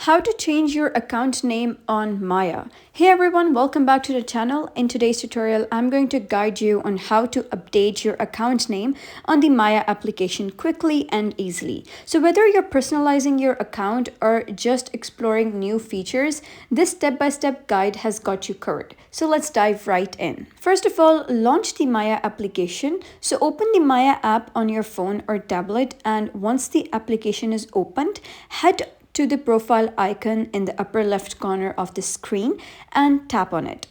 How to change your account name on Maya. Hey everyone, welcome back to the channel. In today's tutorial, I'm going to guide you on how to update your account name on the Maya application quickly and easily. So whether you're personalizing your account or just exploring new features, this step-by-step guide has got you covered. So let's dive right in. First of all, launch the Maya application. So open the Maya app on your phone or tablet, and once the application is opened, head to the profile icon in the upper left corner of the screen and tap on it.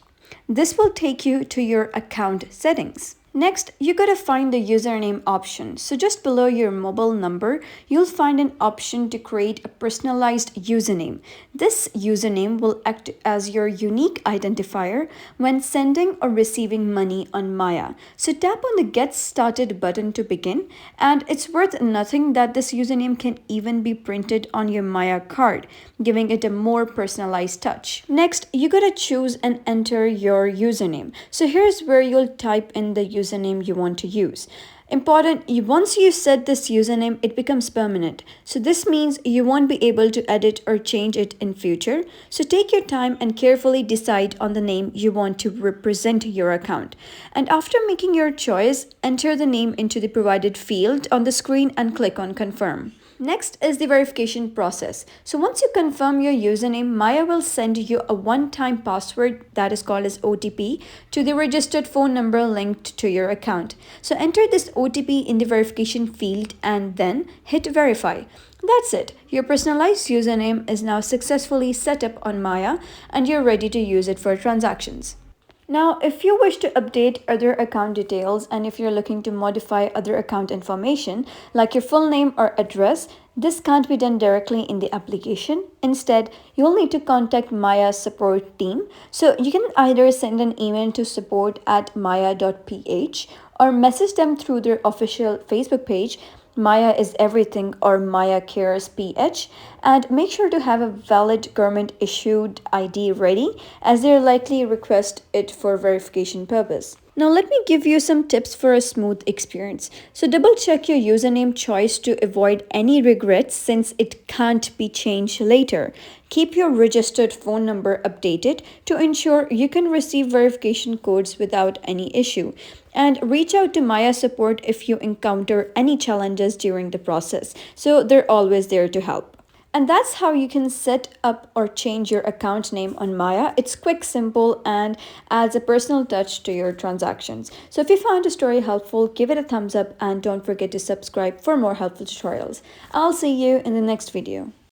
This will take you to your account settings. Next, you gotta find the username option. So just below your mobile number, you'll find an option to create a personalized username. This username will act as your unique identifier when sending or receiving money on Maya. So tap on the Get Started button to begin, and it's worth nothing that this username can even be printed on your Maya card, giving it a more personalized touch. Next, you gotta choose and enter your username. So here's where you'll type in the username you want to use. Important, once you set this username, it becomes permanent. So this means you won't be able to edit or change it in future. So take your time and carefully decide on the name you want to represent your account. And after making your choice, enter the name into the provided field on the screen and click on Confirm. Next is the verification process. So once you confirm your username, Maya will send you a one-time password that is called as OTP to the registered phone number linked to your account. So enter this OTP in the verification field and then hit verify. That's it. Your personalized username is now successfully set up on Maya and you're ready to use it for transactions. Now, if you wish to update other account details and if you're looking to modify other account information like your full name or address, this can't be done directly in the application. Instead, you'll need to contact Maya's support team. So you can either send an email to support@maya.ph or message them through their official Facebook page, Maya is Everything or Maya Cares PH, and make sure to have a valid government issued ID ready as they'll likely request it for verification purpose. Now let me give you some tips for a smooth experience. So double check your username choice to avoid any regrets since it can't be changed later. Keep your registered phone number updated to ensure you can receive verification codes without any issue. And reach out to Maya support if you encounter any challenges during the process. So they're always there to help. And that's how you can set up or change your account name on Maya. It's quick, simple, and adds a personal touch to your transactions. So if you found the story helpful, give it a thumbs up and don't forget to subscribe for more helpful tutorials. I'll see you in the next video.